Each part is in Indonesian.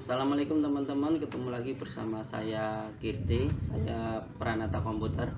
Assalamualaikum teman-teman, ketemu lagi bersama saya Kirti, saya Pranata Komputer.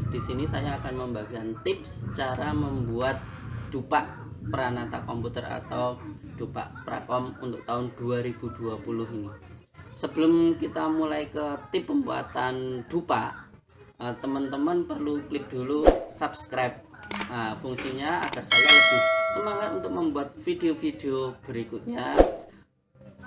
Di sini saya akan membagikan tips cara membuat dupa Pranata Komputer atau dupa Prakom untuk tahun 2020 ini. Sebelum kita mulai ke tip pembuatan dupa, teman-teman perlu klik dulu subscribe. Fungsinya agar saya lebih semangat untuk membuat video-video berikutnya.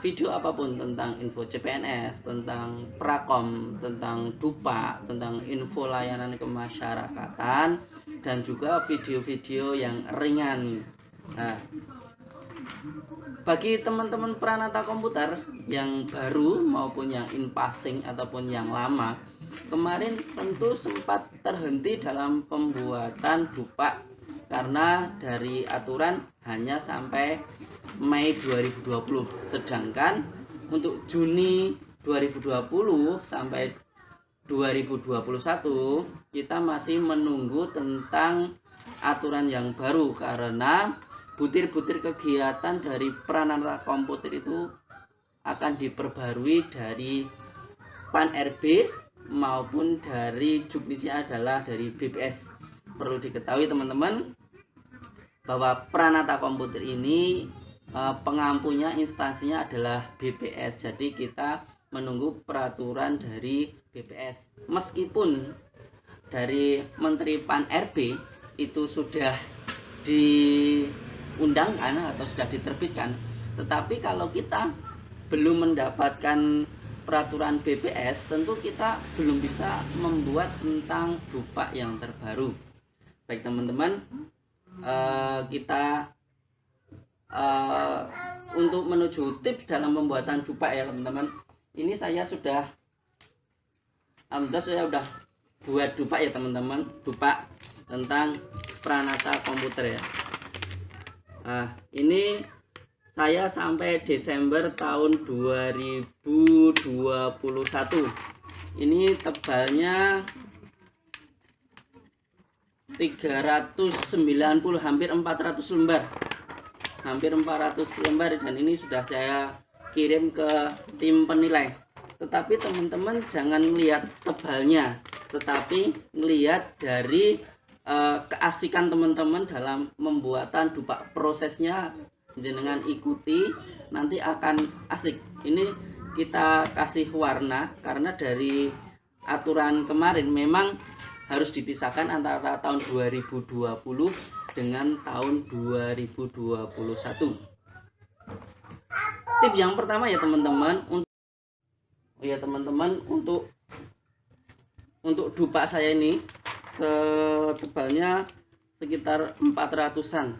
Video apapun tentang info CPNS, tentang Prakom, tentang dupa, tentang info layanan kemasyarakatan, dan juga video-video yang ringan. Bagi teman-teman Pranata Komputer yang baru maupun yang in passing ataupun yang lama, kemarin tentu sempat terhenti dalam pembuatan dupa karena dari aturan hanya sampai Mei 2020, sedangkan untuk Juni 2020 sampai 2021 kita masih menunggu tentang aturan yang baru, karena butir-butir kegiatan dari Pranata Komputer itu akan diperbarui dari PAN RB maupun dari juknisnya adalah dari BPS. Perlu diketahui teman-teman bahwa Pranata Komputer ini pengampunya instansinya adalah BPS. Jadi kita menunggu peraturan dari BPS. Meskipun dari Menteri PAN RB itu sudah diundangkan atau sudah diterbitkan, tetapi kalau kita belum mendapatkan peraturan BPS, tentu kita belum bisa membuat tentang dupa yang terbaru. Baik teman-teman, kita untuk menuju tips dalam pembuatan dupa ya teman-teman. Ini saya sudah buat dupa ya teman-teman, dupa tentang Pranata Komputer ya. Ini saya sampai Desember tahun 2021. Ini tebalnya 390, hampir 400 lembar. Dan ini sudah saya kirim ke tim penilai. Tetapi teman-teman jangan lihat tebalnya, tetapi lihat dari keasikan teman-teman dalam pembuatan dupa. Prosesnya jenengan ikuti, nanti akan asik. Ini kita kasih warna karena dari aturan kemarin memang harus dipisahkan antara tahun 2020 dengan tahun 2021. Tip yang pertama ya teman-teman, untuk dupa saya ini setebalnya sekitar 400-an.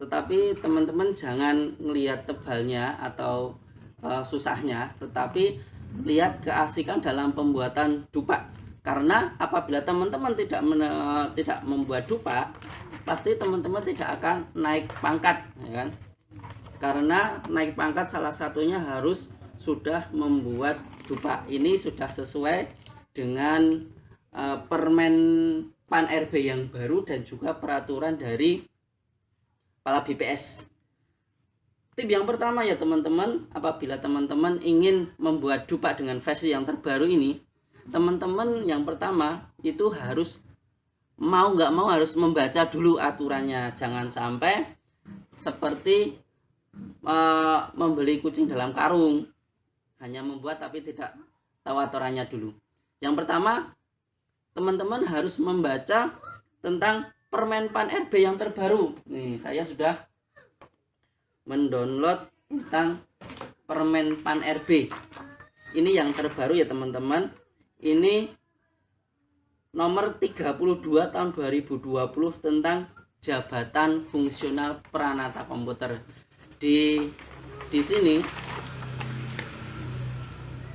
Tetapi teman-teman jangan melihat tebalnya atau susahnya, tetapi lihat keasikan dalam pembuatan dupa. Karena apabila teman-teman tidak membuat dupa, pasti teman-teman tidak akan naik pangkat, ya kan? Karena naik pangkat salah satunya harus sudah membuat dupa. Ini sudah sesuai dengan permen PAN RB yang baru dan juga peraturan dari kepala BPS. Tip yang pertama ya teman-teman, apabila teman-teman ingin membuat dupa dengan versi yang terbaru ini, teman-teman yang pertama itu harus mau nggak mau harus membaca dulu aturannya. Jangan sampai seperti membeli kucing dalam karung, hanya membuat tapi tidak tahu aturannya dulu. Yang pertama, teman-teman harus membaca tentang permen PAN RB yang terbaru. Nih, saya sudah mendownload tentang permen PAN RB. Ini yang terbaru ya teman-teman. Ini nomor 32 tahun 2020 tentang jabatan fungsional Pranata Komputer. Di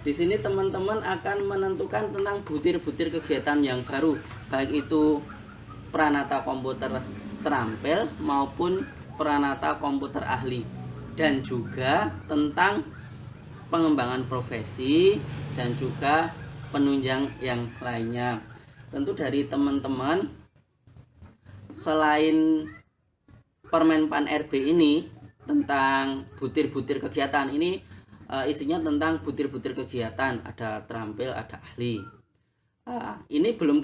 sini teman-teman akan menentukan tentang butir-butir kegiatan yang baru, baik itu Pranata Komputer terampil maupun Pranata Komputer ahli, dan juga tentang pengembangan profesi dan juga penunjang yang lainnya. Tentu dari teman-teman selain permen PAN RB ini tentang butir-butir kegiatan ini, isinya tentang butir-butir kegiatan, ada terampil, ada ahli. Ini belum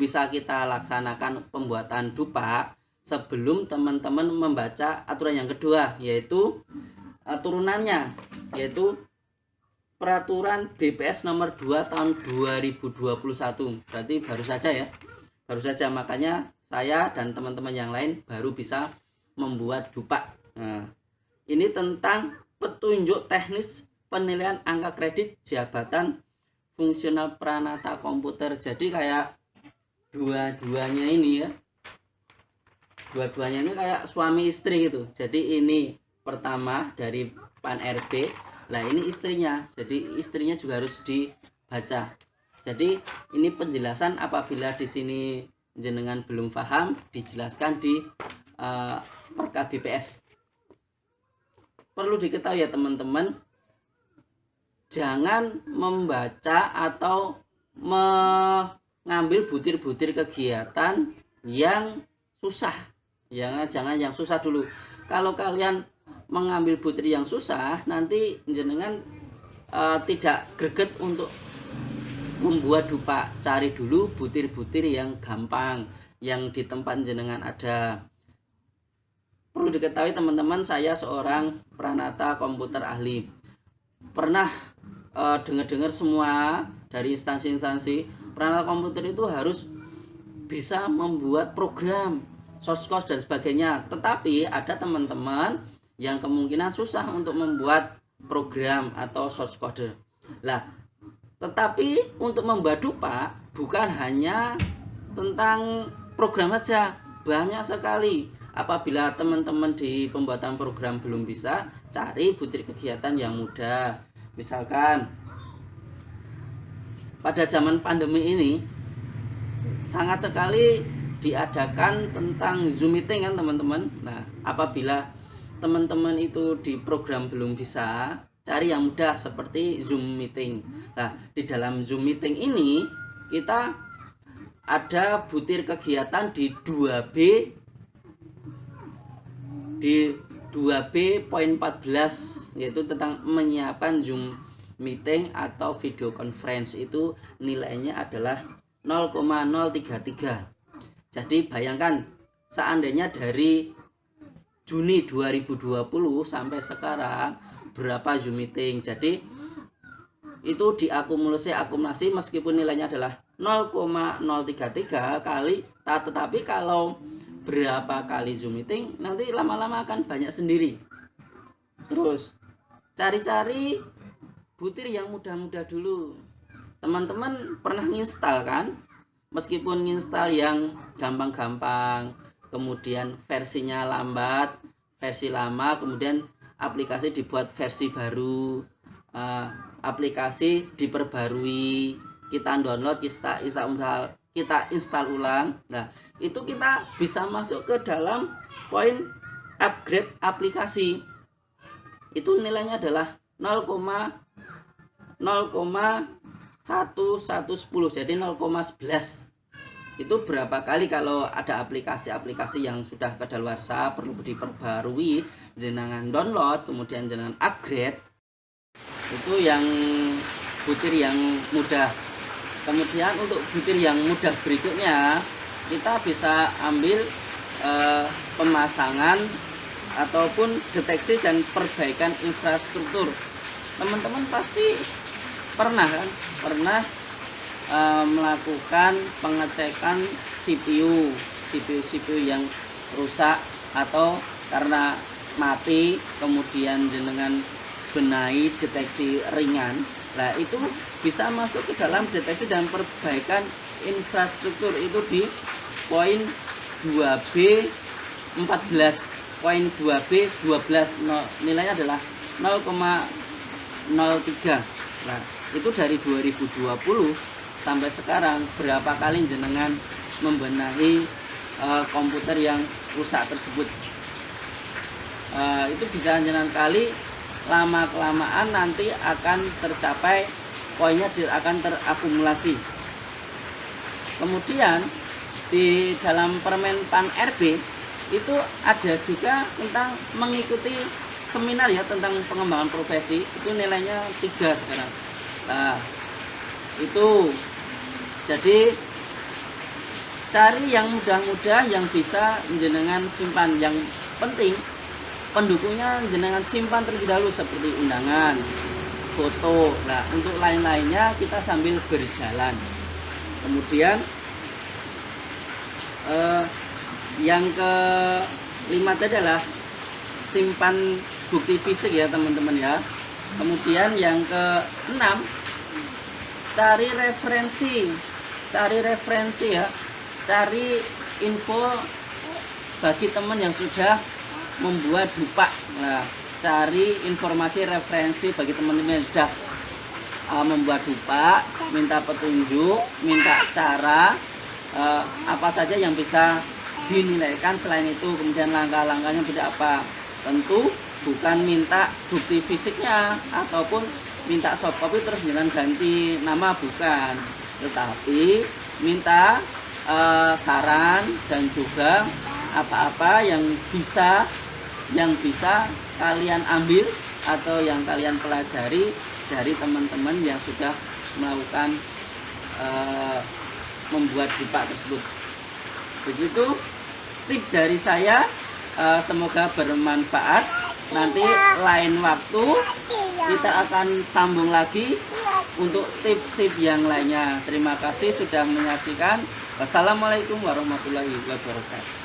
bisa kita laksanakan pembuatan dupa sebelum teman-teman membaca aturan yang kedua, yaitu turunannya, yaitu peraturan BPS nomor 2 tahun 2021. Berarti baru saja, makanya saya dan teman-teman yang lain baru bisa membuat dupa. Nah, ini tentang petunjuk teknis penilaian angka kredit jabatan fungsional Pranata Komputer. Jadi kayak dua-duanya ini kayak suami istri gitu. Jadi ini pertama dari Pan RB, nah ini istrinya, jadi istrinya juga harus dibaca. Jadi ini penjelasan, apabila di sini jenengan belum paham, dijelaskan di Perka BPS. Perlu diketahui ya teman-teman, jangan membaca atau mengambil butir-butir kegiatan yang susah. Jangan yang susah dulu. Kalau kalian mengambil butir yang susah, nanti jenengan tidak greget untuk membuat dupa. Cari dulu butir-butir yang gampang, yang di tempat jenengan ada. Perlu diketahui teman-teman, saya seorang Pranata Komputer ahli. Pernah dengar semua dari instansi-instansi, Pranata Komputer itu harus bisa membuat program, source code dan sebagainya. Tetapi ada teman-teman yang kemungkinan susah untuk membuat program atau source code. Lah, tetapi untuk membuat dupa bukan hanya tentang program saja, banyak sekali. Apabila teman-teman di pembuatan program belum bisa, cari butir kegiatan yang mudah. Misalkan pada zaman pandemi ini sangat sekali diadakan tentang Zoom meeting kan teman-teman. Nah, apabila teman-teman itu di program belum bisa, cari yang mudah seperti Zoom meeting. Nah, di dalam Zoom meeting ini kita ada butir kegiatan di 2B.14, yaitu tentang menyiapkan Zoom meeting atau video conference. Itu nilainya adalah 0,033. Jadi bayangkan, seandainya dari Juni 2020 sampai sekarang berapa Zoom meeting. Jadi itu diakumulasi meskipun nilainya adalah 0,033 kali, tetapi kalau berapa kali Zoom meeting, nanti lama-lama akan banyak sendiri. Terus cari-cari butir yang mudah-mudah dulu. Teman-teman pernah nginstal kan? Meskipun nginstal yang gampang-gampang, kemudian versinya lambat, versi lama, kemudian aplikasi dibuat versi baru, aplikasi diperbarui, kita download, kita install ulang. Nah, itu kita bisa masuk ke dalam poin upgrade aplikasi. Itu nilainya adalah 0,1110, jadi 0,11. Itu berapa kali kalau ada aplikasi-aplikasi yang sudah kadaluarsa perlu diperbarui, jenengan download kemudian jenengan upgrade. Itu yang butir yang mudah. Kemudian untuk butir yang mudah berikutnya, kita bisa ambil pemasangan ataupun deteksi dan perbaikan infrastruktur. Teman-teman pasti pernah melakukan pengecekan CPU yang rusak atau karena mati, kemudian dengan benahi deteksi ringan. Nah, itu bisa masuk ke dalam deteksi dan perbaikan infrastruktur. Itu di poin 2B14, poin 2B12, nilainya adalah 0,03. Nah, itu dari 2020 sampai sekarang berapa kali jenengan membenahi komputer yang rusak tersebut. Itu bisa jenengan kali, lama-kelamaan nanti akan tercapai, poinnya akan terakumulasi. Kemudian di dalam permen Pan RB itu ada juga tentang mengikuti seminar ya tentang pengembangan profesi, itu nilainya 3 sekarang. Nah, itu jadi cari yang mudah-mudah yang bisa jenengan simpan. Yang penting pendukungnya jenengan simpan terlebih dahulu seperti undangan, foto. Nah, untuk lain-lainnya kita sambil berjalan. Kemudian yang kelima tadi adalah simpan bukti fisik ya teman-teman ya. Kemudian yang keenam, cari referensi ya, cari info bagi teman yang sudah membuat dupa. Nah, cari informasi referensi bagi teman-teman yang sudah membuat dupa, minta petunjuk, minta cara apa saja yang bisa dinilaikan. Selain itu kemudian langkah-langkahnya seperti apa. Tentu bukan minta bukti fisiknya ataupun minta soft copy terus jangan ganti nama, bukan, tetapi minta saran dan juga apa-apa yang bisa kalian ambil atau yang kalian pelajari dari teman-teman yang sudah melakukan membuat dupa tersebut. Begitu tip dari saya, semoga bermanfaat. Nanti lain waktu kita akan sambung lagi untuk tip-tip yang lainnya. Terima kasih sudah menyaksikan. Wassalamualaikum warahmatullahi wabarakatuh.